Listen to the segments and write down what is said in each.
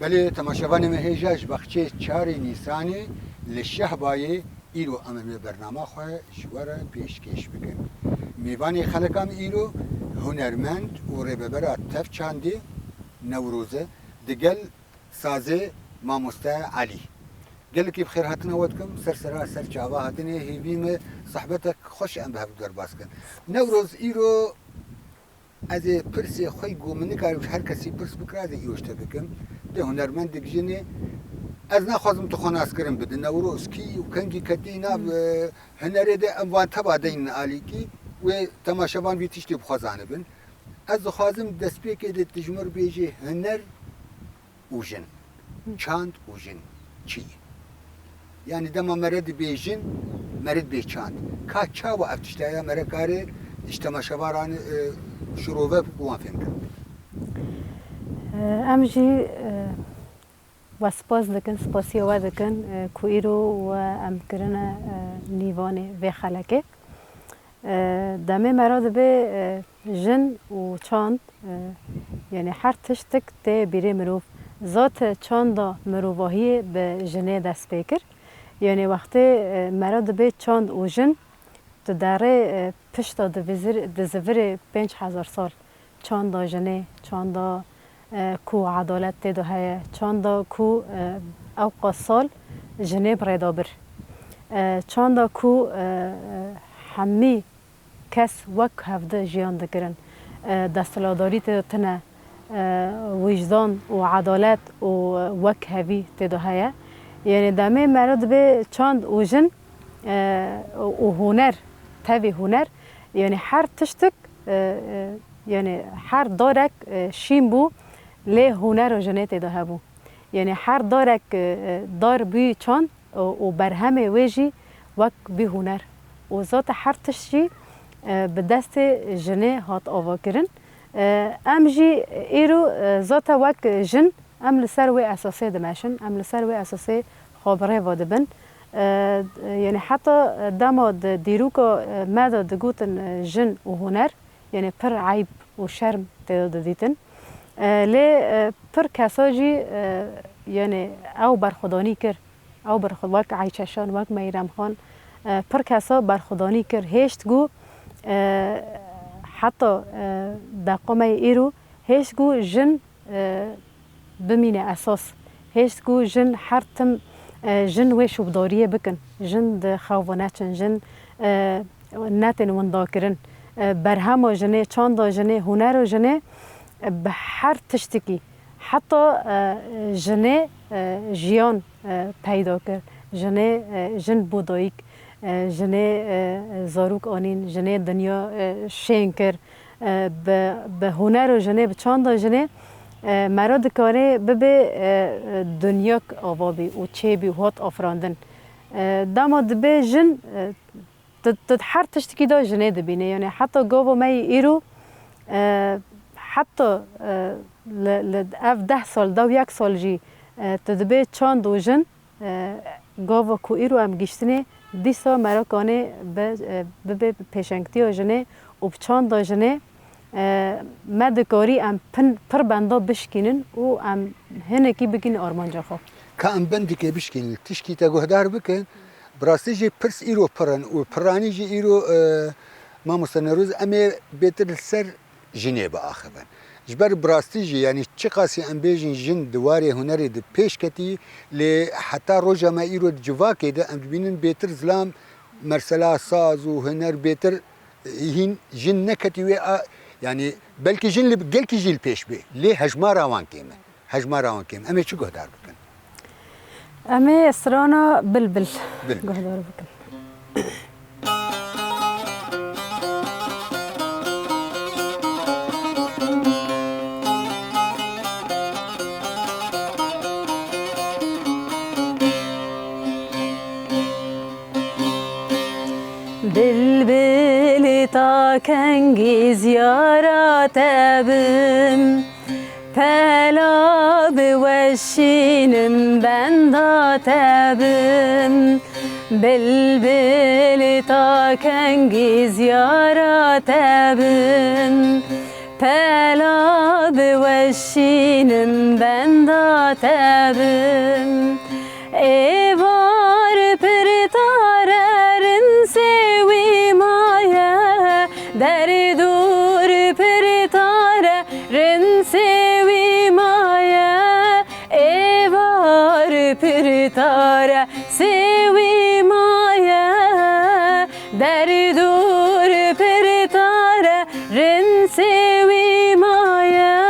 بله تماشاوان مهیجاش بخچه 4 نیسانی لشهبایی ایرو امام برنامه خواه جواره پیشکش بکن. میوانی خلقام ایرو هنرمند و رببرات تف چاندی نوروزه دگل سازه ماموستا علی. قال كيف خير هاتنا ودكم سر جاوا هاتني هيبيم صحبتك خوش ام بهب در باسكن نوروز ايرو از پرسی خوی گومنی کارش هر کسی پرس بکره از ایوش تبکم ده هنرمند دیگجنی از نخوازم تو خانه اسکرم بده نوروز کی و کنگی کدی ناب هنری ده اموان تبا دین علی کی و تماشاوان ویتیشتی بخوازانه بن از خوازم دست پیک ده تجمر بیجی هنر اوجن چاند اوجن چی yani dema meredi bejin mered beçand ka çava aftiştaya merekare işte maşavaran şurove buan fenk ام جی و سپاس دکن سپاسی و دکن کویرو و ام کرنا نیوانه و خلکه دمه مراد به جن و چاند یعنی هر تشتک ته بیره مروف ذات چاند مروواهی به جنه دست بکر یعنی وقتی مراد به چاند و جن تو داره پشت دزور 5000 سال چاند جنه چاند کو عدالت تدو هیا چاند کو اوقات سال جنه بردا بر چاند کو همی کس وک هفته جیان دکرن دستلاداری تدو تنه وجدان و عدالت و وک هوی تدو هیا یعنی دمه مرد به چاند و جن و هنر تبی هنر یعنی هر تشتک یعنی هر دارک شیم بو لی هنر و جنت ده هبو یعنی هر دارک دار بی چاند و برهم ویجی وک بی هنر و ذات هر تشتی به دست جنه هات آوا کرن ام جی ایرو ذات وک جن ام لسر و اساسی دمشن ام لسر و اساسی خبره وادبن یعنی حتی دماد دیروکا ماذا دقوتن جن و هنر یعنی پر عیب و شرم تداد دیتن لی پر کساجی یعنی او برخودانی کر او برخود وک عیچشان وک میرم خان پر کسا برخودانی کر هشت گو حتی دقامه ایرو هشت گو جن بمینه اساس هشت گو جن هر تم جن و شوبداریه بکن جن د خوانچن جن نتن وندا کرن برهم جنه چاند جنه هنر جنه به هر تشتکی حتی جنه جیان پیدا کرد جنه جن بودایک جنه زاروک آنین جنه دنیا شین کرد به هنر جنه به چاند جنه مراد کاره به دنیا آوابی و چه بی هات آفراندن داماد به جن تد هر تشتکی دا جنه دبینه یعنی حتی گاو می ایرو حتی اف 10 سال دا و 1 سال جی تدبه چاند و جن گاو کو ایرو هم گشتنه دیسا مرا کانه به پیشنگتی و جنه و چاند جنه مدکاری ام پر بندا بشکینن و ام هنکی بگین آرمانجا خو که ام بندی که بشکین تشکی تا گهدار بکن براستی جی پرس ایرو پرن و پرانی جی ایرو ما مستنروز امی بیتر سر جنه با آخبن جبر براستی جی یعنی چه قاسی ام بیجین جن دواری هنری د پیش کتی لی حتی روزا ما ایرو جوا که ده ام بینن بیتر زلام مرسلا ساز و هنر بیتر هین جن نکتی و yani belki jinli gelki jil peş be li hejma ravan keme hejma ravan keme ame çu gohdar bıkın ame srana bilbil gohdar bıkın Bilbili ta kengi ziyaret ebim Pela beweşinim ben da tebim Bilbili ta kengi ziyaret ebim پلا بوشینم بندا تبم ایوار پرتارن سوی مایه در دور پرتارن سوی مایه ایوار پرتار سوی مایه در دور پرتارن سوی مایه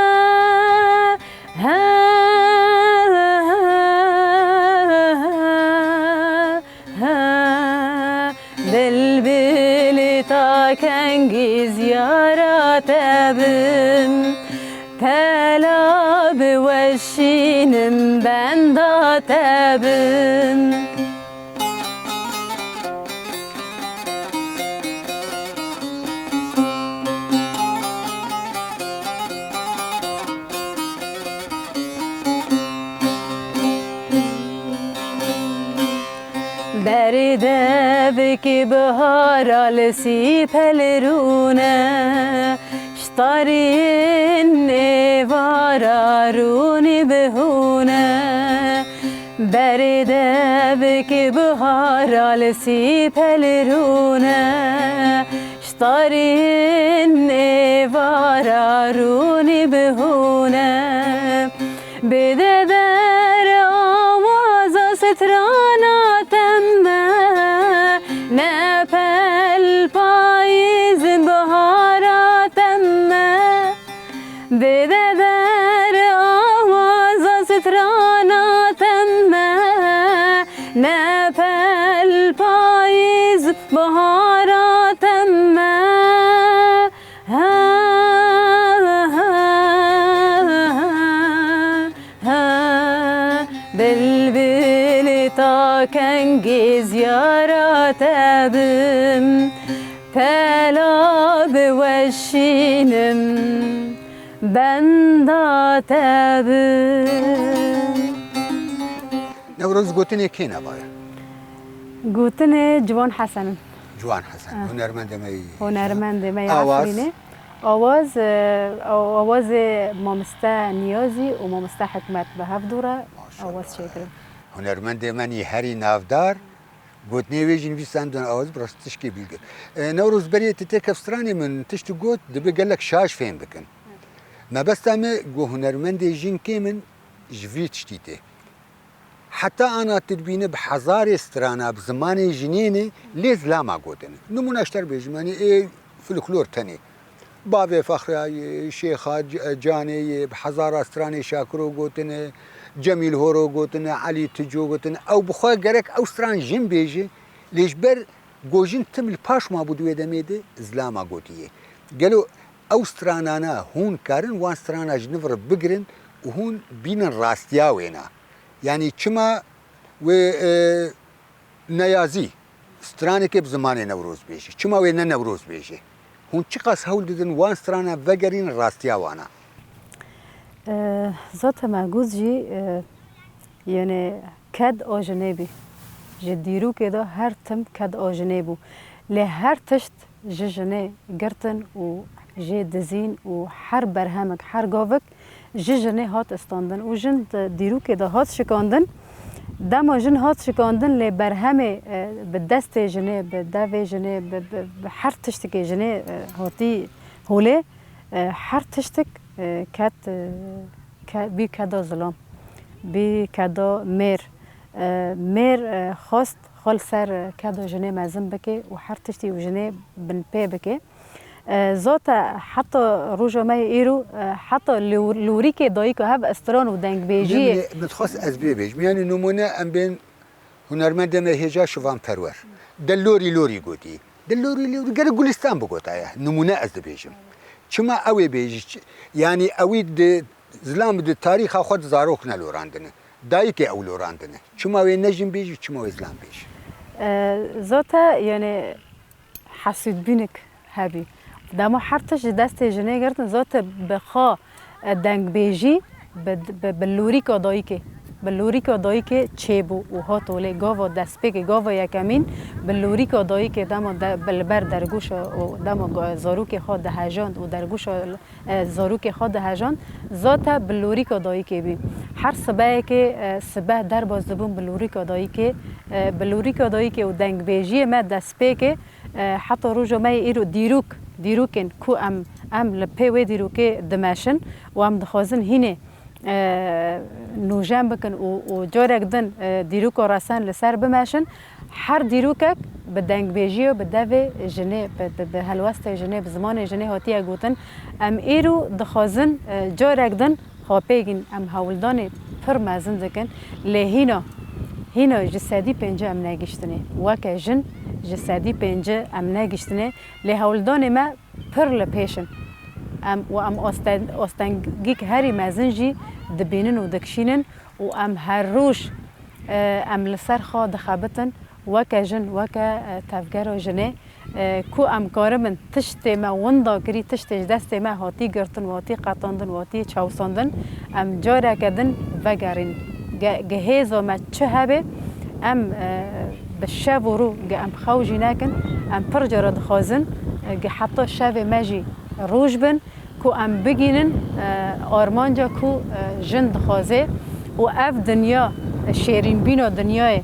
بلبل تا کنگی زیارت بم پلا بوشینم بندا تبم برده بکی بهار سی پلرونه شطارین نیوارا رونی بهونه برده بکی بهار سی پلرونه شطارین نیوارا رونی بهونه بده در آواز سترانا نپل پاییز بهاراتم بده در آواز ستراناتم نپل پاییز بهاراتم بلبل تا کنگی زیارت بم پلا بوشینم بندا تبم نوروز گوتنی کی نباید؟ گوتن جوان حسن. جوان حسن هنرمند می هنرمند می آفرینه. آواز مامسته نیازی و مامسته حکمت به هفت دوره آواز شکر. هنرمند منی هری نافدار گوتنی ویژن ویساندن آواز براستش کی بیلگر. نوروز بری تکفسترانی من تشت گوت دبی گلک شاش فهم بکن. ما بس تامه گو هنرمند جین کی من جویت شتیته. حتى أنا تربيني بحزار استرانا بزمان جنيني ليز لا ما قودن نمونا اشتر بيجماني إيه فلكلور تاني بابي فخري شيخة جاني بحزار استراني شاكرو قوتن جميل هورو قوتن علي تجو قوتن أو بخواه قرك أو استران جن بيجي ليش بر قوجين تمل باش ما بدو يدميدي زلا ما قوتيه قالوا أو استرانانا هون كارن وان استرانا جنفر بقرن وهون بين راستياوينا يعني كما و نيازي سترانه که بزمان نوروز بيجي كما و نوروز بيجي هون چقاس هول ددن وان سترانه وگرين راستيا وانا ذات معجوز جي يعني كد اجنبي جديرو كده هر تم كد اجنبو لهر تشت ججنه گرتن و جي دزين و هر برهمك هر گاوك جنه هات استاندن و جن دیرو که ده هات شکاندن دما جن هات شکاندن لی برهمه به دست جنه به دو جنه به هر تشتک جنه هاتی هوله هر تشتک کت بی کدا ظلام بی کدا میر خواست خال سر کدا جنه مزم بکه و هر تشتی و جنه بن پی بکه ذات حتى روجا ما يرو حتى لوريكي دايكو هب استران ودنگ بيجي متخص از بيج يعني نمونه ام بين هنرمند ما هجا شوان پرور دلوري لوري گوتي دلوري قال گلستان بگوتايا نمونه از بيجم چما اوي بيج يعني اوي زلام د تاريخ خود زاروخ نلوراندنه دايكي او لوراندنه چما وي نجم بيج چما وي زلام بيج ذات يعني حسيت بينك هبي دما حرتش دست جنه گرتن ذات بخا دنگ بیجی بلوری که دایی که بلوری که دایی که چه بو و ها توله گاوا دست پیک گاوا یکمین بلوری که دایی که دم بلبر درگوش و دم زاروک خود دهجان و درگوش زاروک خود دهجان ذات بلوری که دایی که بی هر صبح که صبح در باز دبون بلوری که دایی که و دنگ بیجی ما دست پیک حتی روز ما ایرو دیروکن کو ام لپی و دیروکه دمشن و ام دخوازن هینه نوجام بکن و جارک دن دیروک و راسان لسر بمشن هر دیروکک به دنگ بیجی و به دو جنه به هلوست جنه به زمان جنه هاتی گوتن ام ایرو دخوازن جارک دن خواپیگین ام هولدان پر مازن دکن هینا جسدی پنجه ام نگشتنه وکه جن جسدی پنجه ام نگشتنه لهولدان ما پر لپیشن و ام آستنگیک هری مازنجی دبینن و دکشینن و ام هر روش ام لسر خوا دخابتن وکه جن وکه تفگر و جنه کو ام کارمن تشت ما وندا کری تشت دست ما هاتی گرتن واتی قطاندن واتی چاوساندن ام جاره کدن وگرین جهاز ما چه هبه ام بالشاب ورو ام خوجي ناكن ام برجر دخازن حتى الشاب ماجي روجبن كو ام بگینن آرمانجا كو جن دخازه و اف دنیا شیرین بینو دنیای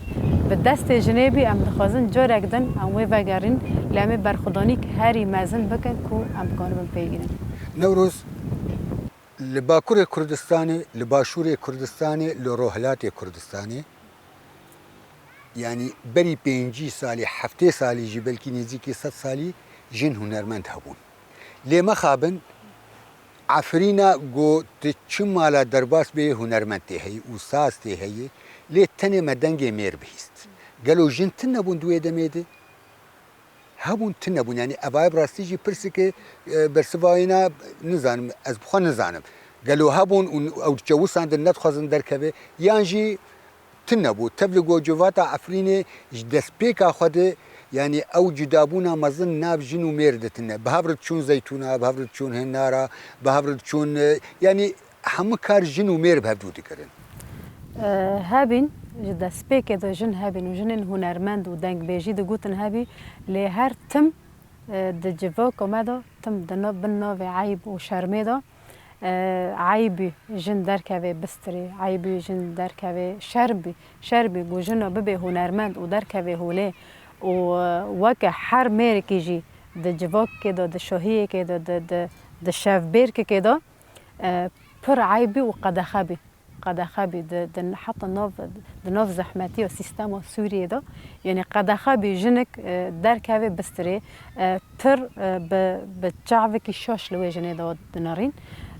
به دست جنبی ام دخازن جارک دن ام وی وگرین لامه برخودانی که هری مازن بکن کو ام کانم پیگیرن نوروز لباکور کردستانی لباشور کردستانی لروحلات کردستانی يعني بري بينجي سالي هفته سالي جي بلكي نزيكي 100 سالي جن هنرمند هبون ليه ما خابن عفرينا جو تشم على درباس به هنرمند تهي وساس تهي ليه تنه مدنجي مير بهيست قالوا جن تنبون دوي دميده هبون تنبون يعني اباي براستيجي برسكي برسواينا نزانم از بخوا نزانم قالوا هبون او تجوسان دنت خازن دركبه يانجي تنبو تبلغو جواتا عفريني دست بيكا خده يعني او جدابونا مزن ناب جنو ميردتنا بهابرد شون زيتونا بهابرد شون هنارا بهابرد شون يعني هم كار جنو مير بهبدو دكرن هابين دست بيكا دا جن هابين وجنن هنرمند و دنگ بيجي دا گوتن هابي لهر تم دا جوا كومادا تم دا بناو عيب و شرمي دا عیبی جن درکوی بستری عیبی جن درکوی شربی گو جن ببی هنرمند و درکوی هوله و وکه هر میر کی جی د جواک که دا د شاهی که دا د شفبیر که دا پر عیبی و قدخبی د حتی ناف زحمتی و سیستم سوریه دا یعنی قدخبی جنک درکوی بستری پر به چعوی که شاش لوی جنه دا دنارین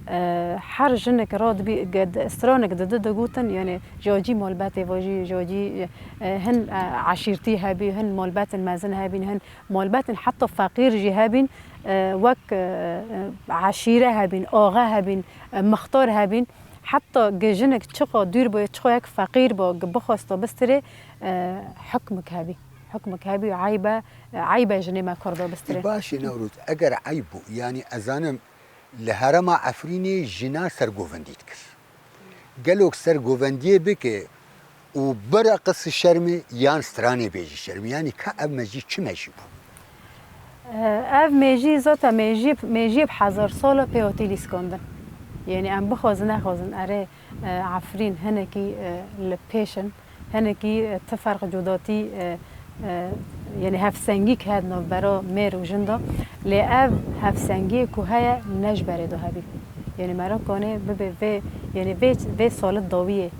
هر جنك راد بي قد استرانك ضد قوتن يعني جاجي مالبات واجي جاجي هن عشيرتي هابي هن مالبات المازن هابين هن مالبات حتى فقير جي هابين وك عشيره هابين آغا هابين مختار هابين حتى جنك تشقى دير بو تشقى يك فقير بو بخواستا بستري حكمك هابي عيبه جني ما كردا بستري باشي نوروز اگر عيبو يعني ازانم لهرما عفريني جنا سرگوفنديت كر قالوك سرگوفنديه بك وبرقص الشرمي يان ستراني بيجي شرمي يعني كأب مجي چه مجي بو اف مجي زاتا مجي بحزار سالا بيوتيلي سكندن يعني ام بخوزن اخوزن اره عفرين هنكي لبيشن هنكي تفرق جداتي يعني هفسنگی که هد برا میر و جندا لیاف هفسنگی که های نجبره دو هبی یعنی مرا کنه به یعنی به سال داویه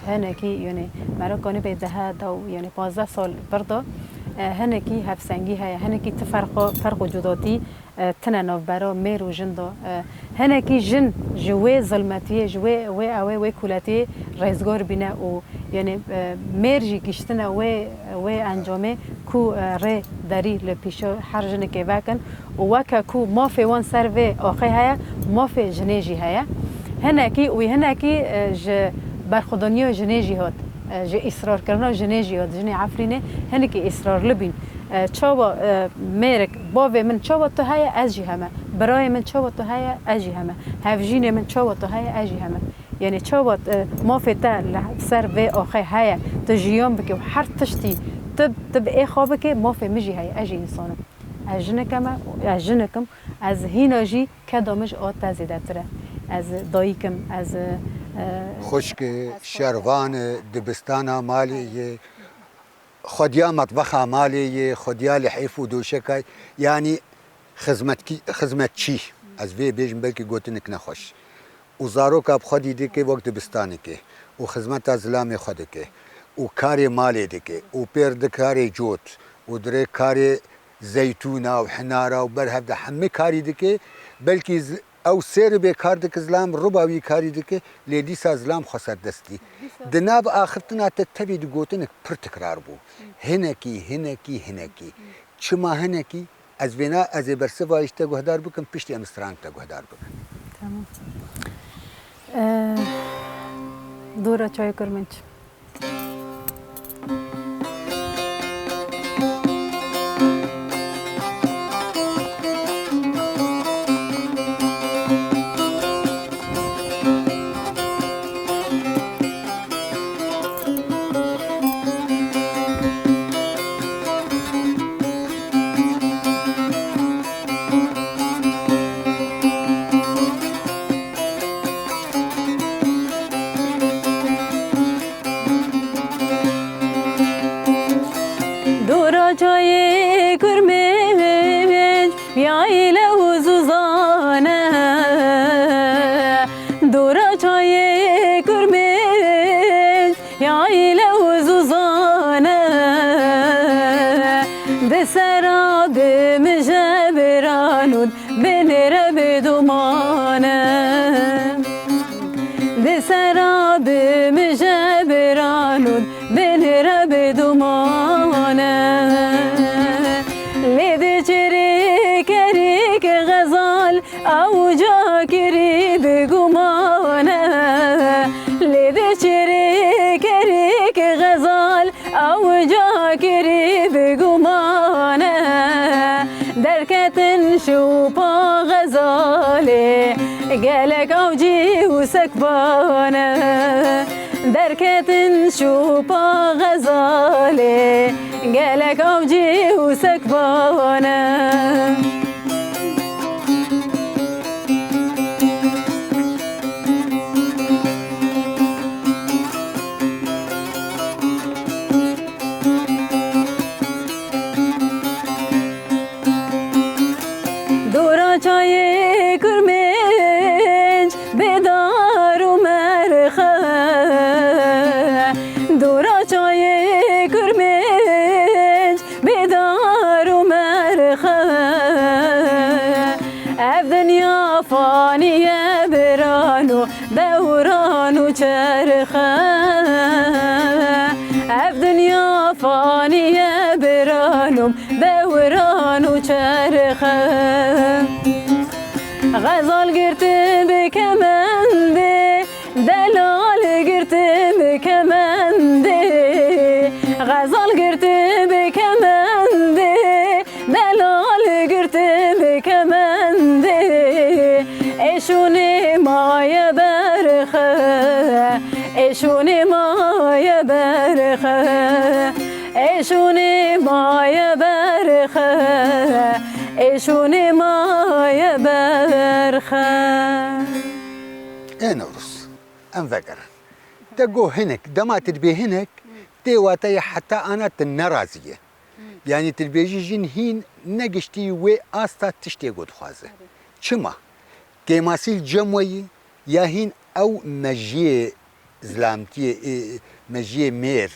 هنکی یعنی مرا کنه به ده دو یعنی 15 سال بردا هنکی هفسنگی های هنکی فرق جداتی تنانو برا میر و جندا هنکی جن جوه ظلمتیه جوه و کولتی رزگار بینه و یعنی مرجی گشتنه و انجامه کو ره داری لپیشو هر جن که وکن و وکا کو مافی وان سر و آخه هیا مافی جنیجی هیا هنکی ج برخودانی جنیجی هات ج اصرار کردن جنیجی هات جنی عفرینه هنکی اصرار لبین چاوا میرک باوی من چاوا تو هیا از جی همه برای من چاوا تو هیا از جی همه هفجین من چاوا تو هیا از جی همه یعنی چوبات ما فتا سر و آخه هیا تجیام بکی و هر تشتی تب ای خوابه که ما فی مجی هیا اجی انسانم از جنکم از هیناجی کدامش آت تزیده تره از دایکم از خشک شروان دبستان مالی خدیا مطبخ مالی خدیا لحیف و دوشکای یعنی خدمتچی از وی بیشم بلکه گوتنک نخوش و زارو کاب خودی دیگه وقت دبستانی که و خدمت از لام خود که و کاری مالی دیگه و پرد کاری جوت و در کاری زیتونا و حنارا و برهف ده همه کاری دیگه بلکه او سر به کار دیگه زلام رباوی کاری دیگه لیدی سازلام خسرت دستی دناب آخرتنا تتوی دی گوتنک پر تکرار بو هنکی چما هنکی از وینا از برسه وایشته گهدار بکن پشتی امستران تا گهدار بکن. تمام. دورا چای کرمنچ. قالك أوجي وسكبانة دركة شوبا غزالي قالك أوجي وسكبانة دورا چای کرمنج بدار و مرخه دورا چای کرمنج بدار و مرخه اف دنیا فانیه برانو دوران و چرخه اف دنیا فانیه برانو دوران و چرخه غزال گرتم بکمنده دلال گرتم بکمنده غزال گرتم بکمنده دلال گرتم بکمنده ایشون مای برخه ایشون مای برخه ایشون مای برخه ایشون مای برخه این روز ام فکر تگو هنک دما تربیه هنک تی واتای حتی آن تنرازیه یعنی تربیه جن هین نگشتی و آستا تشتی گود خوازه چما که ماسیل جمعی یا هین او مجیه زلامتی مجیه میر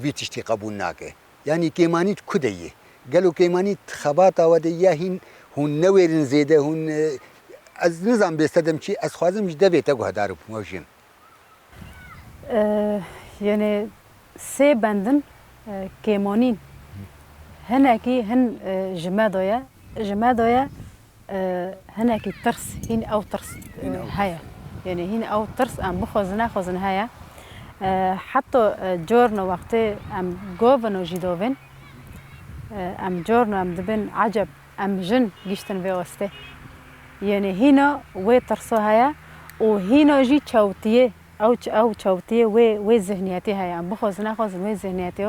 وی تشتی قبول ناکه یعنی که مانیت کدیه قالوا كيمانيت خباط ودي ياهين هون نويرن زيده هون از نظام بيستخدم شيء از خوازم مش دبي تقو هدارو موجين يعني سي بندن كيمانين هناكي هن جمادويا هناكي ترس هين او ترس هيا يعني هين او ترس ام بخوزن هيا حتى جورنا وقتي ام جوفنو جيدوفن ام جورنا ام دبن عجب ام جن گشتن واسطه يعني هنا و ترسو هيا و هنا جي چاوتيه او چاوتی و ذهنیتی های ام بخواز نخواز و ذهنیتی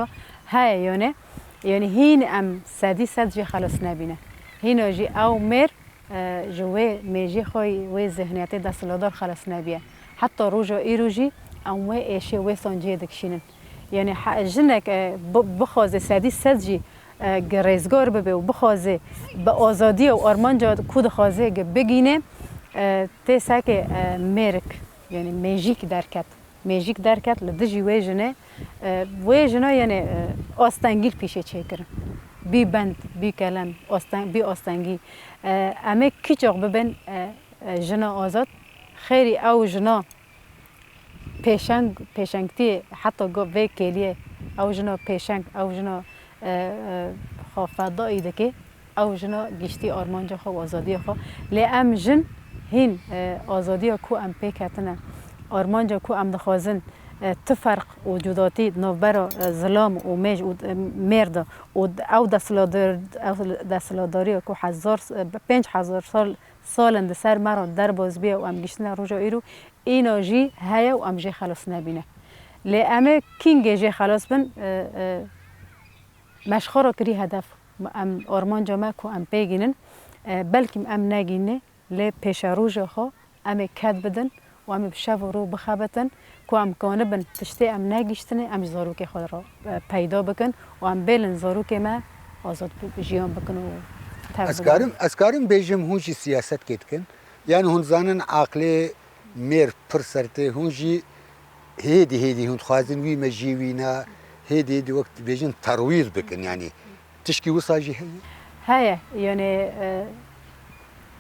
های یعنی هین ام صدی صد جی خلاص نبینه هین جی او مر جوه میجی خوی و ذهنیتی دستلادار خلاص نبیه حتی روجا ایروجی ام و ایشه و سانجی دکشینن یعنی جنک بخواز صدی صد جی گریزگار ببه و بخوازه به آزادی و آرمان جا کود خوازه بگینه تی ساکه مرک یعنی میجیک درکت لدجی وی جنه یعنی آستانگیل پیشه چه کرن بی بند بی کلم بی آستانگی اما کی چاق ببین جنه آزاد خیری او جنه پیشنگتی حتی وی کلیه او جنه پیشنگ او جنه فضایی دکه او جنا گشتی آرمانجا خو آزادی خو لی ام جن هین آزادی کو ام پیکتنه آرمانجا کو ام دخوازن تفرق و جداتی نوبر ظلام و میج و مرد و او دستلاداری کو 5000 سال اند سر مرا در باز بیا و ام گشتن روجا ایرو اینا جی هیا و ام جی خلاص نبینه لی ام کینگ جی خلاص بن مشخورا کری هدف ام آرمان جامع کو ام پیگینن بلکیم ام نگینه لی پیش روژا خو ام کد بدن و ام بشو رو بخبتن کو ام کانه بن تشتی ام نگیشتنه ام زاروک خود را پیدا بکن و ام بیلن زاروک ما آزاد بجیان بکن و اسکارم بیجم هونجی سیاست کت کن یعنی هون زانن عقل میر پر سرته هونجی هیدی هون خوازن وی مجیوینا هيدي وقت بيجن ترويض بكن يعني تشكي وصاجي هيا يعني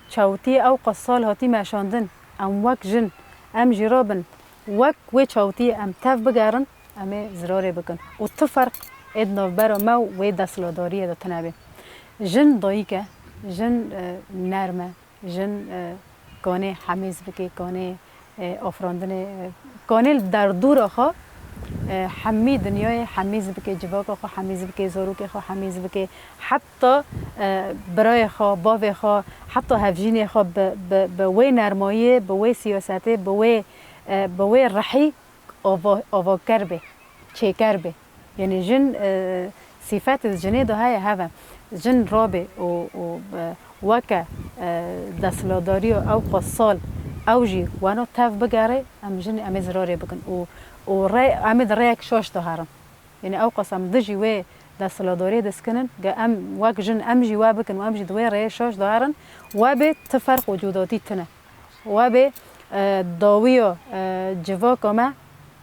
چاوتي او قصال هاتي ماشاندن ام وك جن ام جرابن وك و چاوتي ام تف بگارن ام زراري بكن و تفرق ادنا برا ما و دستلاداري دا تنابي جن ضايقه جن نرمه جن كاني حميز بكي كاني افراندن كاني در دور خو حمی دنیای حمیز بکه جواک خو حمیز بکه زاروک خو حمیز بکه حتی برای خو باو خو حتی هفجین خو به وی نرمایی به وی سیاسته به وی رحی آوا کربه چه کربه یعنی جن صفات جنه ده های هوا جن رابه و وکه دستلاداری او قصال اوجی وانو تف بگره ام جن ام زراره بکن و رای عمد رایک شاش دهارم یعنی او قسم دجی و دستلاداری دسکنن ام واک جن ام جی و بکن و ام جی دوی رای شاش دهارن و به تفرق وجوداتی تنه و به داویو جواک ما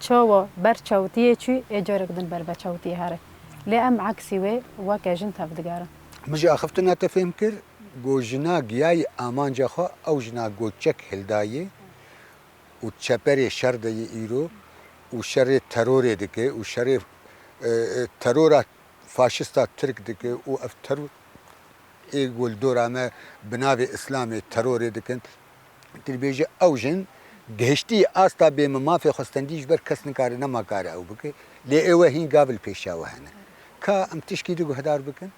چاوا بر چاوتیه چی اجاره کدن بر بچاوتیه هره لی ام عکسی و واک جن تفدگارم مجي اخفتنا تفهم كر جو جنا جياي امان جخا او جنا جو تشك هلداي و تشبري شردي ايرو و شر ترور دكه و شر ترور فاشستا ترك دكه و اف ترور يقول دورامه بناوي اسلامي ترور دكن تربيجي او جن گهشتی آستا به مافی خستندیش بر کس نکاره نما کاره او بکه لی اوه هین قابل پیشا وهنه که ام تشکی دو هدار بکن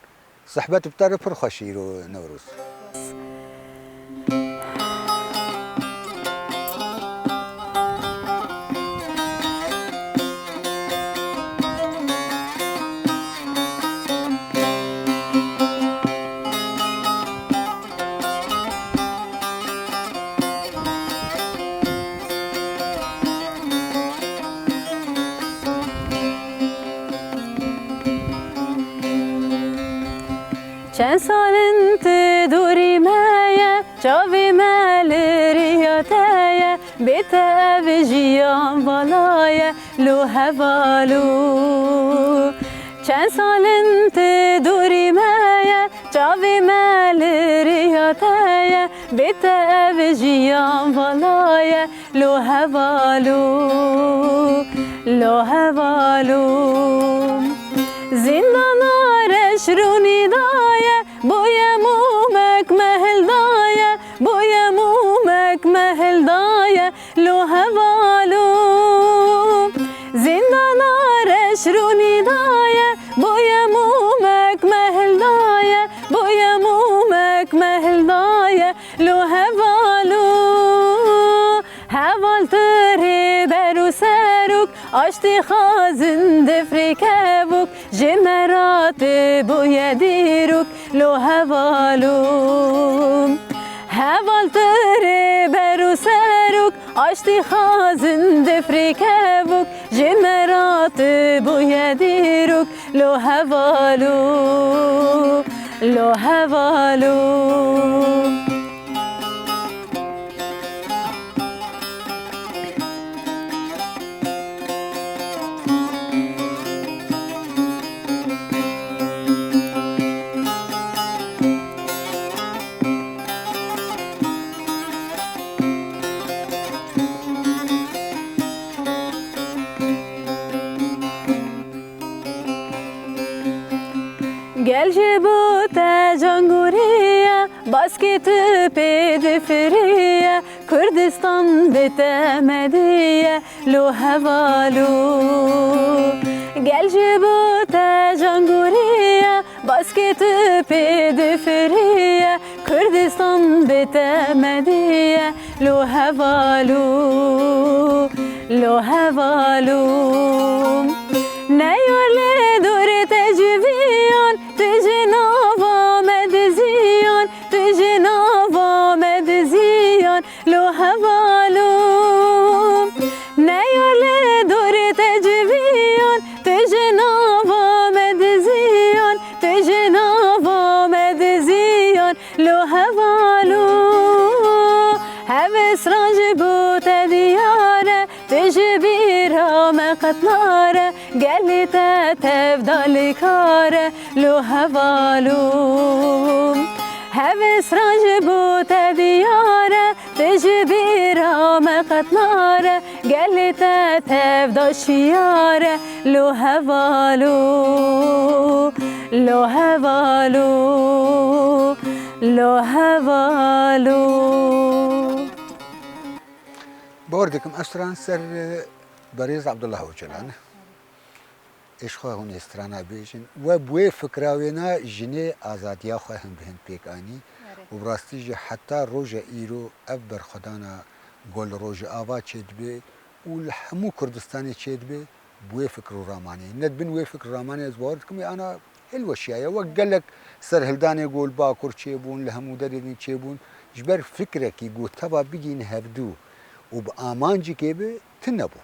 صحبت بتاره پر خوشی رو نوروز چند سال انت دوری مایه چاوی مال ریاتایه بیت اوجیان بالایه لو هوالو چند سال انت دوری مایه چاوی مال ریاتایه بیت اوجیان بالایه لو هوالو زندان آرش رونی دایه بوی مومک مهل دایه بوی مومک مهل دایه لو هوالو زندان آرش رونی دایه بوی مومک مهل دایه بوی مومک مهل دایه لو هوالو هوال تری برو آشتی خازن دفریکه بک جمرات بوی دیروک لو هوالوم هوال تره برو سروک آشتی خازن دفریکه بک جمرات بوی دیروک لو هوالو گل جبوت جانگوریه باسکت پید فریه کردستان بتمدیه لو هوالو گل جبوت جانگوریه باسکت پید فریه کردستان بتمدیه لو هوالو نیاله دور تجویان تجناوا مدزیان تجناوا مدزیان لو هوالو نیاله دور تجویان تجناوا مدزیان تجناوا مدزیان لو هوالو هوس رانج بوت دیاره تجبیرا مقتناره قالت تفضل كاره لو هوالو هوس راجبوت دياره تجبيرها مقت ناره قالت تفضل شياره لو هوالو لو هوالو بوردكم أسران سر بريز عبد الله وجلان إيش خواهون استرانا بيجن وبوي فكراوينا جني آزاديا خواهن بهن بيكاني وبراستيجي حتى روجا إيرو أبر خدانا قول روجا آوا تشيد بي والحمو كردستاني تشيد بي بوي فكر راماني ندبن وي فكر راماني أزبوردكم أنا الوشيايا وقالك سر هلداني يقول باكر تشيبون لهمو دارين تشيبون جبر فكرك يقول تبا بيجين هبدو وبأمانجي كيبي تنبو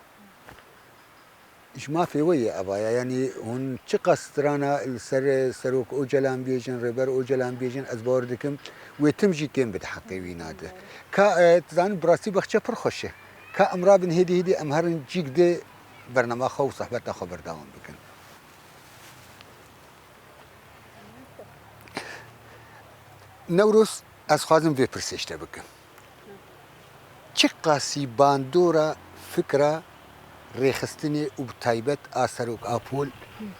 إيش ما في ويا أبايا يعني هون تقصرانا السر سروك أوجلان بيجن ربر أوجلان بيجن أزبار دكم ويتمجي كم بتحقي ويناده كا تزان براسي بخشة برخشة كا أمرابن هدي أمهرن جيك ده برنامج خو صحبتنا خبر داون بكن نوروز از خازم في برسيشته بكن چقاسی باندورا فكرة ريخستني وبتايبت آسروك آبول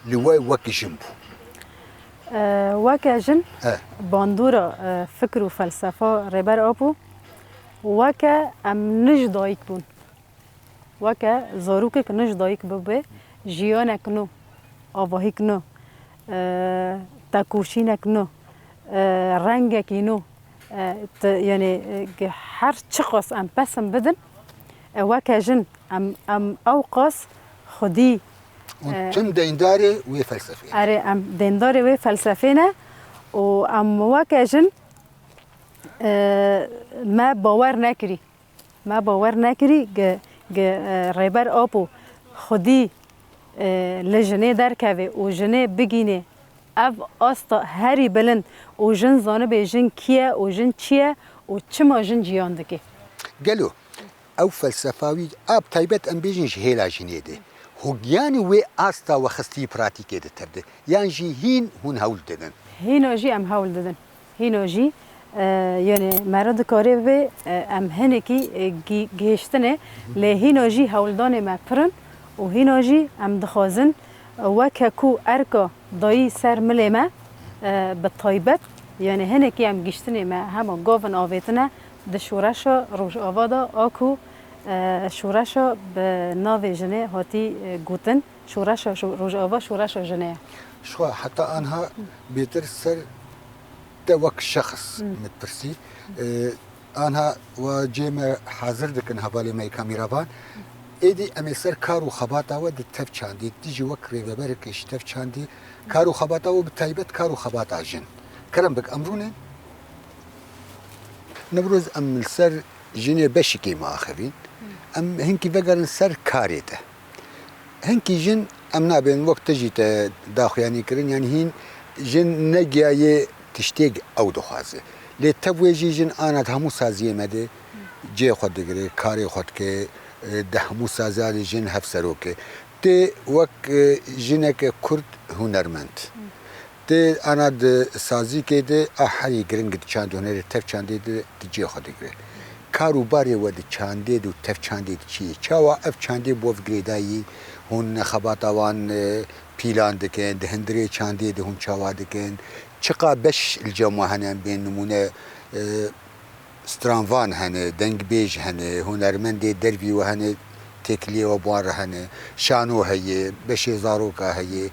لواي وكجن بو وكجن باندورا فكر وفلسفة ربر آبو وكا ام نج دايك بون وكا زاروكك نج دايك ببه جيانك نو آواهيك نو تاكوشينك نو رنگك نو يعني هر چقاس ام پسم بدن وكجن ام اوقاس خودی تم دینداری و فلسفی اره ام دینداری و فلسفینه و ام وكجن ما باور نکری ریبر آبو خودی لجنه درکوه و جنه بگینه اف آستا هری بلند و جن زانه به جن کیه و جن چیه و چما جن جیان دکه قالوا او فلسفاوي اب تايبت ام بيجن جهيلا جنيده هوغياني وي استا وخستي براتيكي دترد يعني جي هين هون هول ددن هينو جي ام هول ددن هينو جي يعني مرد كاري و ام هنكي گيشتنه له هينو جي هولدان ما پرن و هينو جي ام دخازن وككو اركا داي سر ملما بالطيبت يعني هنكي ام گيشتنه ما هم گاون آويتنه د شورشا روش آوادا آکو شورشا به ناو جنه هاتی گوتن شورشا روش آوا شورشا جنه شو حتى انها بيتر سر توك شخص متبرسي انها وجيم حاضر دكن هبالي ماي كاميرابان ایدی امیسر کارو خباتا و دتف چاندی دیجی وکری و برکش تف چاندی کارو خباتا و بتایبت کارو خباتا جن کرم بک امرونه نبروز ام سر جنی بشکی ما آخرین ام هنکی وگرن سر کاری ده هنکی جن ام نابین وقت جیت داخیانی کرن یعنی هین جن نگیای تشتیگ او دخوازه لی تبویجی جن آنات همو سازیه مده جه خود دگره کاری خود که ده همو سازیه جن هف سروکه تی وک جنک کرد هنرمند تی آنات سازی که ده آحری گرنگ چاند هنر تف چانده ده جه خود دگره کاروباری و د چاندید و تف چاندید چیه چاوا اف چاندید بوف گریدایی هون خباتوان پیلان دکن دهندری چاندید هون چاوا دکن چقا بش الجمع هنن بین نمونه سترانوان هنه دنگ بیج هنه هنرمند دروی و هنه تکلی و بار هنه شانو هیه بش زاروکا هیه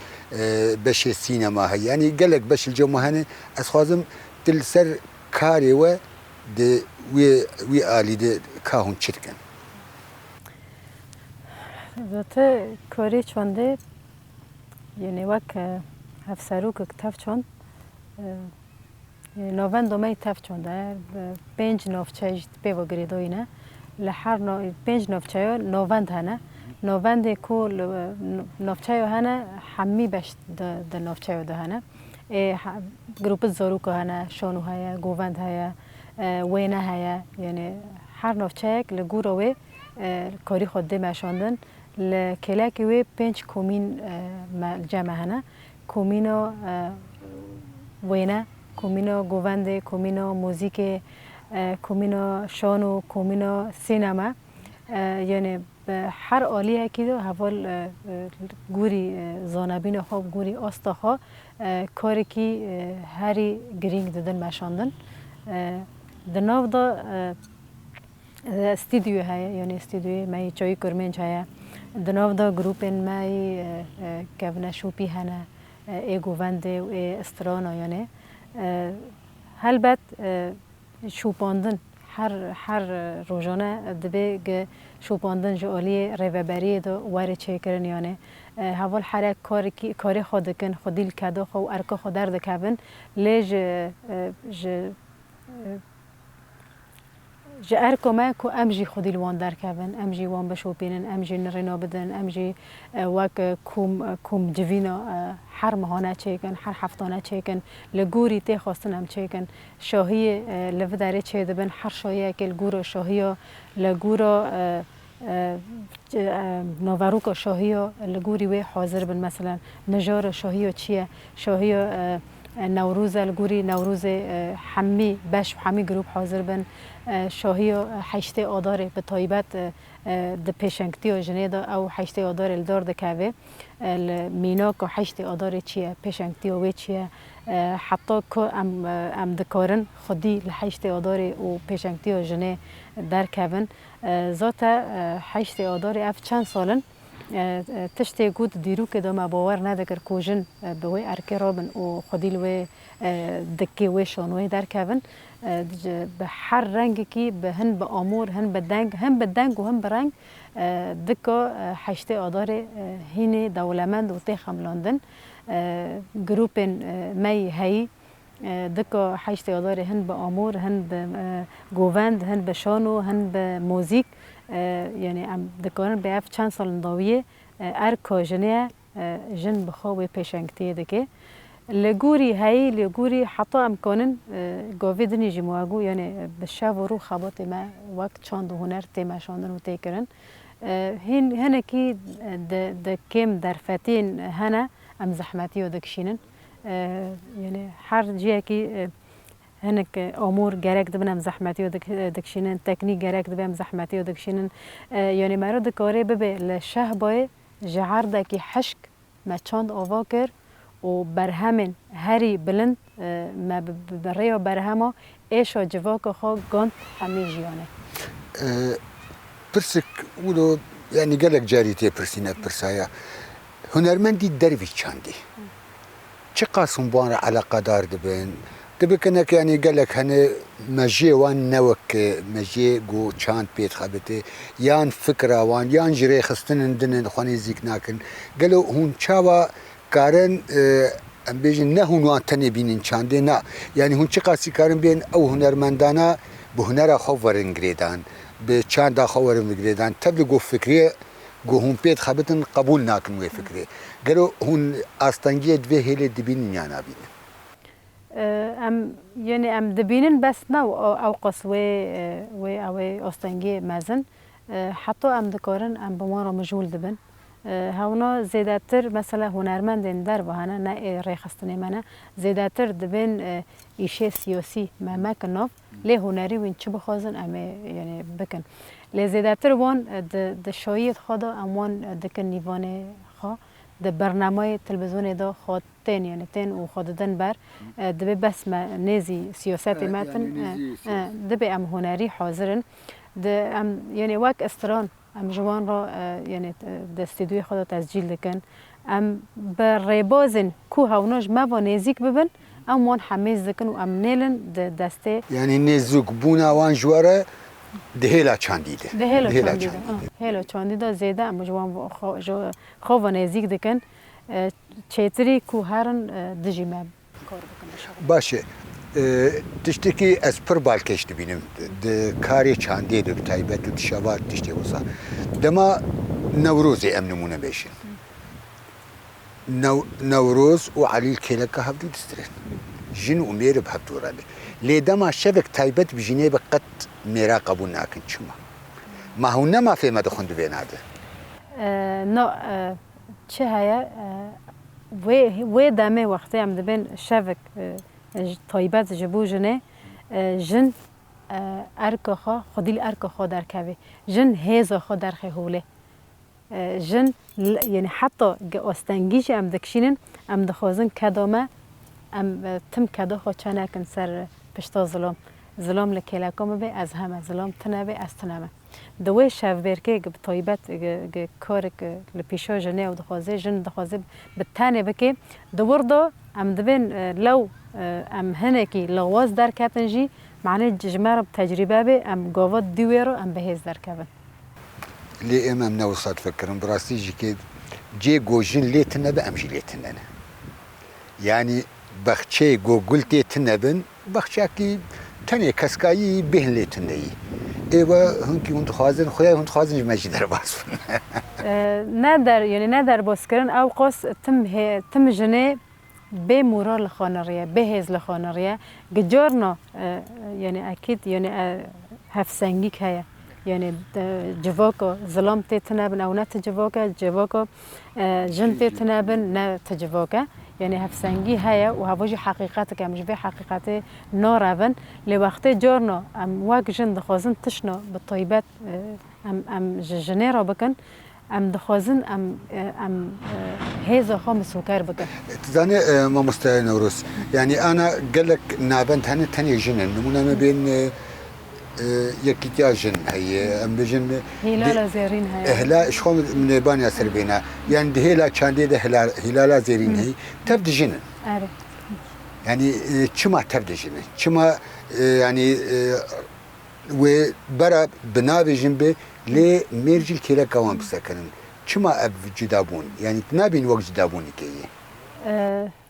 بش سینما هیه یعنی گلک بش الجمع هنه از خوازم دل سر کاری و ده وی آلی ده کاهون چرکن البته کاری چونده یعنی وک هفسرو که تف چوند نوان دومه تف چونده 5 نوفچه پیو گریدوی نه لحر پنج نوفچه نوند هنه نوند کو نوفچه هنه حمی بش د نوفچه ده هنه گروپ زارو که هنه شانو هیا گووند هیا وینه هیا یعنی هر نوفچه لگوروی کاری خود ده مشاندن لکلاکی وی 5 کومین جمع هنه کومینو وینه کومینو گوونده کومینو موزیک کومینو شانو کومینو سینما یعنی هر آلیه که دو حوال گوری زانبین خواب گوری آستا خواه کاری که هری گرینگ دادن مشاندن دناو دا استودیو هیا یعنی استودیو مای چای کرمنج هیا دناو دا گروپن مای کفنه شوپی هنه ای گوونده و ای استرانا یعنی هلبت شوپاندن هر روزانه دبی شوپاندن جالی روبری دو واره چه کرن یعنی حوال هر کاری خود کن خودیل کدو خو ارکا خود درد کبن لیج ارکا ما کو امجی خودیل وان در کبن امجی وان بشوپینن امجی نرینا بدن امجی وک کوم جوینا هر ماهانه چه کن هر هفتانه چه کن لگوری تی خواستن هم چه کن شاهی لو داره چه دبن هر شاهی که لگور شاهی لگورا نوروک شاهی لگوری و حاضر بن مثلا نجار شاهی چیه شاهی نوروز لگوری نوروز حمی بش حمی گروپ حاضر بن شاهی حشت آداره به طایبت د پیشنگتی و جنیدا او حشت آدار الدار دکوه مینا که حشت آدار چیه پیشنگتی و چیه حتی که ام دکارن خودی لحشت آدار و پیشنگتی و جنی در کون ذات حشت آدار اف چند سالن تشتی گود دیرو که دام باور ندکر کوجن به وی ارکه رابن و خودی لوی دکی وی شانوی در کون به هر رنگی که به هن به آمور هن به دنگ و هم به رنگ دکا حشت آدار هین دولمند و تیخم لندن گروپ می هی دکا حشت آدار هن به آمور هن به گووند هن به شانو هن به موزیک یعنی ام دکارن به اف چند سال داویه ارکا جنیه جن بخواه پیشنگتیه دکه لگوری هایی لگوری حتی امکانن گاوی دنی جمعگو یعنی به شب و رو خبات ما وقت چند هنر تیمه شاندن و تیکرن هنه کی د کم در فتین هنه ام زحمتی و دکشینن یعنی هر جیه کی هنک امور گرک دبنم زحمتی و دکشینن تکنیک گرک دبم زحمتی و دکشینن یعنی مرد کاری ببه لشه بای جهر دکی حشک ما چند آوا کر و برهمن هری بلند ما برای و برهما ایش و جواک خو گند همی جیانه پرسک ولو یعنی گلک جاریتی پرسینه پرسایا هنرمندی دروی چندی چه قاسم بان علاقه دار دبن تبكنك يعني قال لك هنا مجي وان نوك مجي جو چاند بيت خبته يان فكره وان يان جري خستن دن خواني زيك ناكن قالوا هون چاوا كارن ام بيجن نه هون تني بينن چاندي نا يعني هون چقاسي كارن بين او هنرمندانا بهنر خورن گريدان به چاند خورن گريدان تبل جو فكري جو هون بيت خبتن قبول ناكن و فكري قالوا هون استنجي دوه هيل دبين يانا بين ام يعني ام دبینن بس نو او قصوي او استنگی مزن حتی ام دکارن ام بمارا مجهول دبن هونا زیادتر مثلا هنرمندن در بهانه نه ریخستنی منه زیادتر دبن ایشه سیاسی ممکناف لی هنری وین چه بخوازن ام یعنی بکن لی زیادتر وان د شاید خدا اموان دکن نیوانه خوا د برنامه تلویزیونی دا خودتن یعنی تن و خوددن بر دبی بس ما نزی سیاست متن دبی ام هنری حاضرن د ام یعنی وقت استران ام جوان را یعنی د استودیوی خود تسجیل دکن ام بر ریبازن کو هوناش ما و نزیک ببن ام وان حمیز دکن و ام نیلن د دسته یعنی نزوک بونا وان جواره دهلا چاندیده هلا چاندیده زیاده ام جوان خو و نزیک دکن چیتری کو هرن دجی مب کار بکنه باشه تشتکی از پر بالکش بینم د کاری چاندی دو تایبت و شوات تشتی وسا دما نوروز امنمونه بشین نوروز و علیل کلک هفدو دسترن جن و میر به هفدورانه لیدما شبک تایبت بجینه بقت میرا قبول نکن چما ما هو نما فيما دخند بيناده نو چه هيا و دمه وقتی هم دبن شبک تایبت جبو جنه جن ارکخا خودیل ارکخا در کوی جن هزا خا در خهوله جن یعنی حتی استنگیش ام دکشینن ام دخوازن کدامه ام تم کدا خا چنکن سر پشتا ظلام لکلکام به از همه ظلام تنبه از تنمه دوی شب برکه به تایبت کار لپیشا جنه و دخوازه جن دخوازه به تنه بکه دور دا ام دبن لو ام هنکی لغواز در کتنجی معنی جمعه تجربه به ام گاوات دیویرو ام بهز در کبن لی امام نوصد فکرم براستی جی که جی گوجن لیتنه به امجی لیتنه یعنی بخچه گوگل لیتنه بن بخچه کی تنه کسکایی بهن لیتنه ای ایوه هنکی هند خوازن خدای هند خوازن جمعی در باز ندر یعنی ندر باز کردن او قاس تم جنه به مورال خانریه به هزل خانریه گجارنا یعنی اکید یعنی هفسنگی که یعنی جواکا ظلام تنبن او نه جواکا جن تنبن نه تجواکا یعنی هفسنگی هیا و هواجی حقیقت که مش به حقیقت نارون لوقت جارنا ام واق جن دخوازن تشنا بالطيبات ام جنيرا بكن ام دخوازن ام هذا خامس وكار بكن تزاني ما مستوى نوروز يعني انا قال لك نابنت هن تاني جنن نمونه ما بين يكيتيا جن هي ام بجن هلال زيرين هي هلا شخو من بانيا سربينا يعني ده هلا چاندي ده هلال زيرين هي تبد جنن عارف يعني چما تبد جنن چما يعني وبرا بنابي جنبه لي ميرجل كيلا كوان بسكنن چما اب جدابون يعني نابين وقت جدابوني كي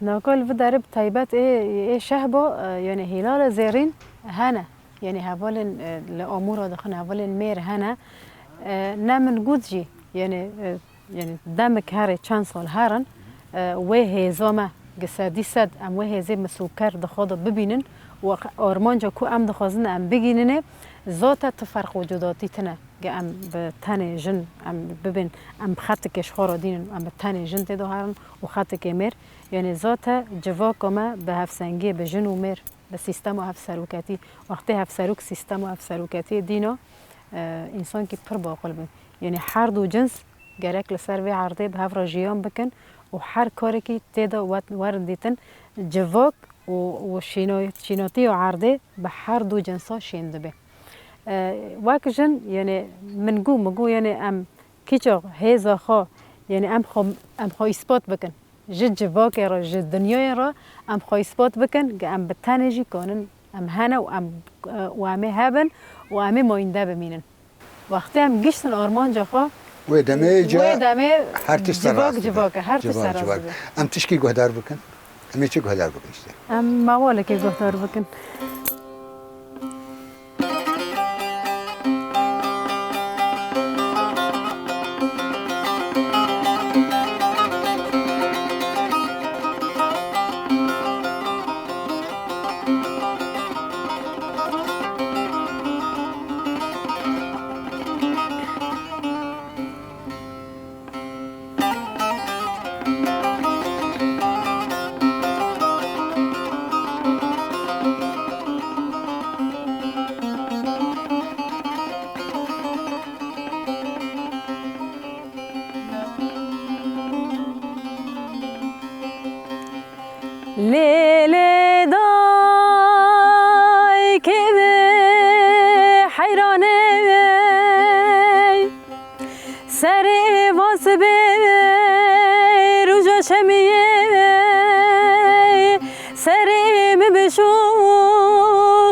نقول بدرب طيبات ايه شهبه يعني هلال زيرين هنا يعني هفولن الامور دخن هفولن مير هنا نمن جودجي يعني دمك هاري چانسول هارن وهي زما قصدي صد ام وهي زي مسوكر دخوض ببينن و آرمانجا کو ام دخوازن ام بگیننه ذات تفرق وجوداتی تنه ام به تن جن ام ببین ام خط کش خورا دینن ام به تن جن تدو هرن و خط کمر یعنی ذات جواکما به هفسنگی به جن و مر به سیستم و هفسروکتی وقتی هفسروک سیستم و هفسروکتی دینا انسان کی پر باقل بن یعنی هر دو جنس گرک لسر و عرضه به هفرا جیان بکن و هر کاری کی تدا ورد دیتن جواک و شیناتی و عرضه به هر دو جنسا شینده به واکجن یعنی مگو یعنی ام کیچا هزا خا یعنی ام خو اثبات بکن جد جواك را جد دنيا را ام خايسبات بكن ام بتنجي كونن ام هنا وام هبن وام ماینده بمینن وقتی هم گشتن آرمان جاخا و دمه جا هر تیش جواك هر تیش سراز ام تشکی گهدار بکن ام چی گهدار بکن اشته ام مواله که گهدار بکن لیلی دای که حیرانه سری واس به روجا شمیه سری می بشو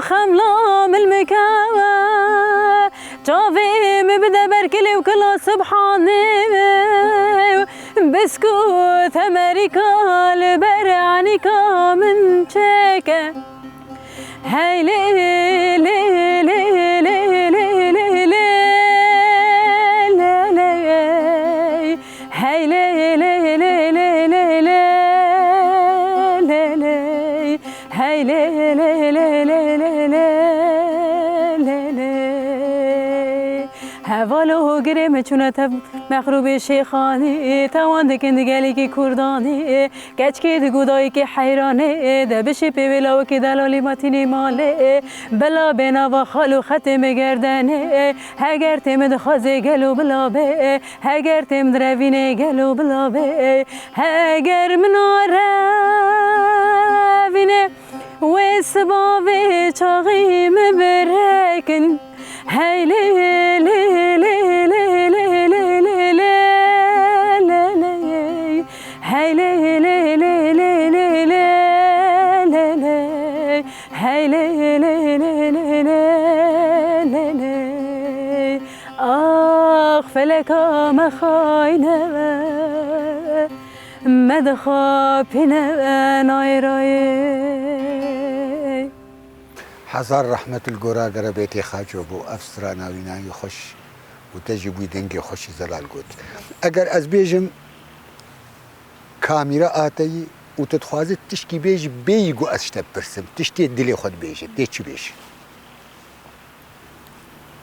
خملام المکاوه جاوی می بده برکلی و کلا سبحانه بسكوت أمريكا لبرعنيكا من شيكا هاي لي لي لي لي لي لي لي لي هاي لي لي لي لي لي لي لي هاي لي لي لي لي لي لي هوالو گرم چونت مغروب شیخانی توان دکند گلی که کردانی گچ که دگودایی که حیرانه دبشی پی بلاو که دلالی ماتینی ماله بلا بنا و خالو ختم گردنه هگر تم دخوازه گلو بلا به هگر تم دروینه گلو بلا به هگر مناره وینه و سباوه چاقی مبرکن هی لی لی لی لی لی لی لی لی هی لی لی لی لی لی لی لی هی لی لی لی لی لی لی آخ فلکا مخاینه مدخابینه نایرای هزار رحمت الگورا در بیتی خاجو بو افسرا ناوینایی خوش و تجیبوی دنگی خوشی زلال گود اگر از بیجم کامیرا آتایی و تتخوازی تشکی بیج بیگو از شتب برسم تشتی دلی خود بیجه دی چی بیج؟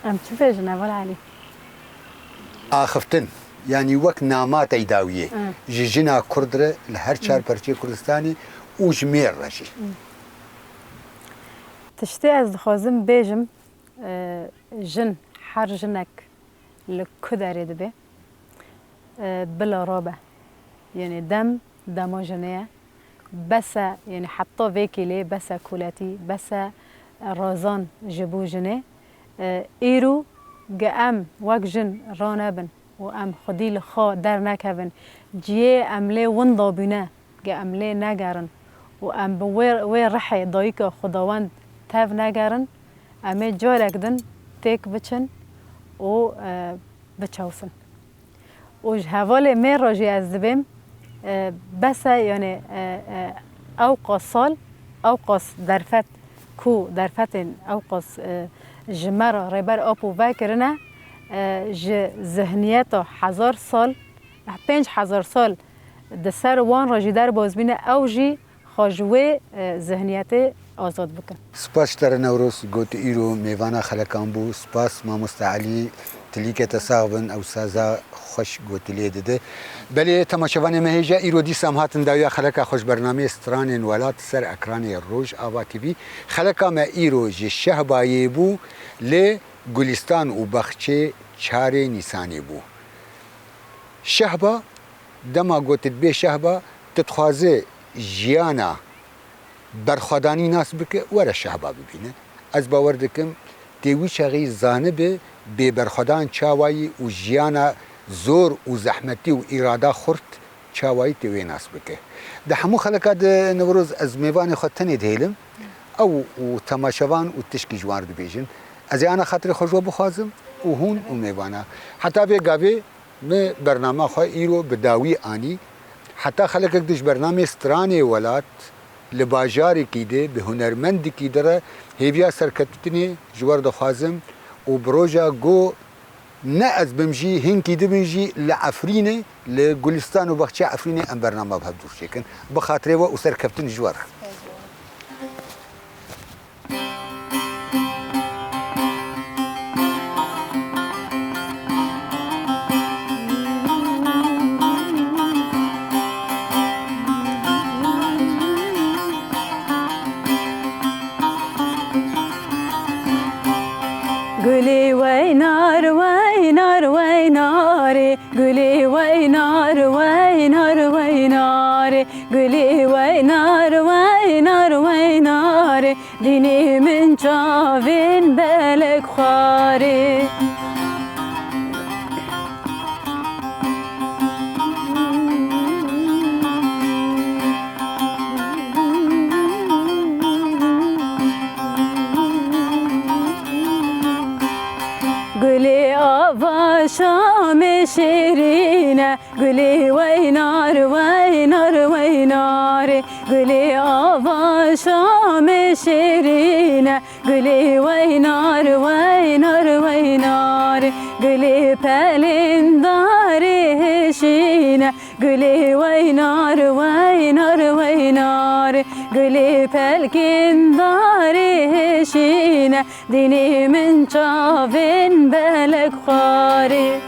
ام چی بیجن اول علی؟ آخفتن یعنی وک نامات ایداویه جیجنا کردره لهر چار پرچه کردستانی و جمیر راشی تشتی از دخوازم بیجم جن هر جنک لکو دارید به بلا رابه يعني دم جنيه بس يعني حتى فيكيلي بس كولاتي بس رازان جبو جنيه ايرو جام وك جن رانبن وام خدي لخا در نكبن جي املي ونضا بنا املي نگرن وام بوير رحي ضايك خداوند تاف نگرن امي جاركدن تيك بچن و بچوسن وج هوال مي راجي از دبم بس يعني اوقاس سال اوقاس درفت کو درفتن اوقاس جمرة ريبر ابو فاكرنا ذهنيته 1000 سال 5000 سال دسر وان راجي در بازبینه اوجی خاجوه ذهنیت آزاد بکن. سپاس تر نوروز گوت ایرو میوانا خلکان بو سپاس ما مستعلی تلیک تساغبن او سازا خوش گوتلی دده بله تماشاوان مهجا ایرو دی سامهاتن داویا خلکا خوش برنامه ستران ولات سر اکران روج آوا تیوی خلکا ما ایرو جه شهبایی بو ل گلستان و بخچه 4 نیسانی بو شهبا دما گوتت به شهبا تتخوازه جیانا برخوادانی ناس بکه وره شهبا ببینه از باور دکم دیوی چاقی زانبه به برخودان چاوایی و جیانا زور و زحمتی و اراده خورد چاوایی توی ناس بکه ده همو خلقات نوروز از میوان خود تنید هیلم او و تماشاوان و تشکی جوار دبیجن از انا خاطر خوشو بخوازم و هون و میوانه حتی به گاوی به برنامه خواه ایرو بداوی آنی حتی خلق اکدش برنامه سترانی ولات لباجاری کیده به هنرمند کی داره هیویا سرکتنی جوار دخوازم و بروجا گو نه از بمجی هنکی دبنجی لعفرینه لگلستان و بخچه عفرینه ام برنامه بهدور شکن بخاطره و سرکتن جوار گلی وینار وینار ویناره گلی وینار وینار ویناره گلی وینار وینار ویناره دینی من چاوین بلک خواره گلی آوا شام شیرینه گلی وینار وینار ویناره گلی آوا شام شیرینه گلی وینار وینار ویناره گلی پلندار هشینه گلی وینار وینار ویناره گلی پلکندار هشینه دینی من چاوین بلک خواره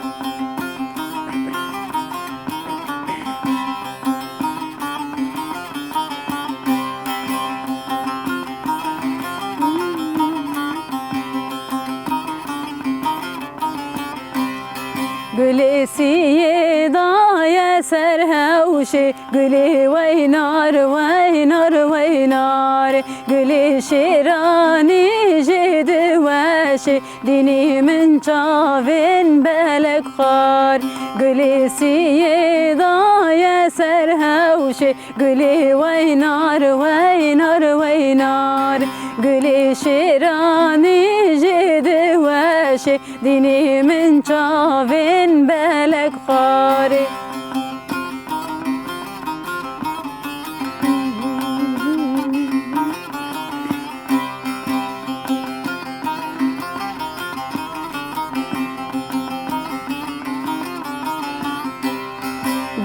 گلی سیه دای سرهوشه گلی وینار وینار وینار گلی شیرانی جد وشه دینی من چاوین بلک خار گلی سیه دای سرهوشه گلی وینار وینار وینار گلی شیرانی جد وشه دینی من چاوین بلک خاره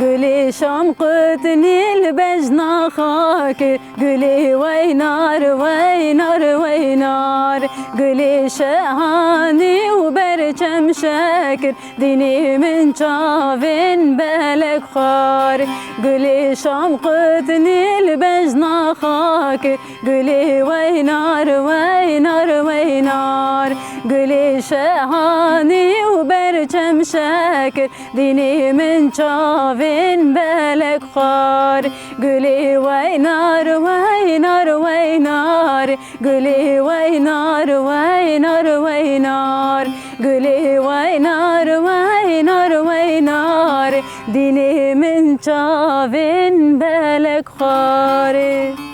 گلی شام قطنی البجنا خاکر گلی وینار وینار وینار گلی شهانی و برچم شکر دینی من چاوین بلک خار گلی شام قطنی البجنا خاکر گلی وینار وینار وینار گلی شهانی و برچم شکر دینی من چاوین بلک خار گلی وینار وینار وینار گلی وینار وینار وینار گلی وینار وینار وینار دینی من چاوین بلک خاره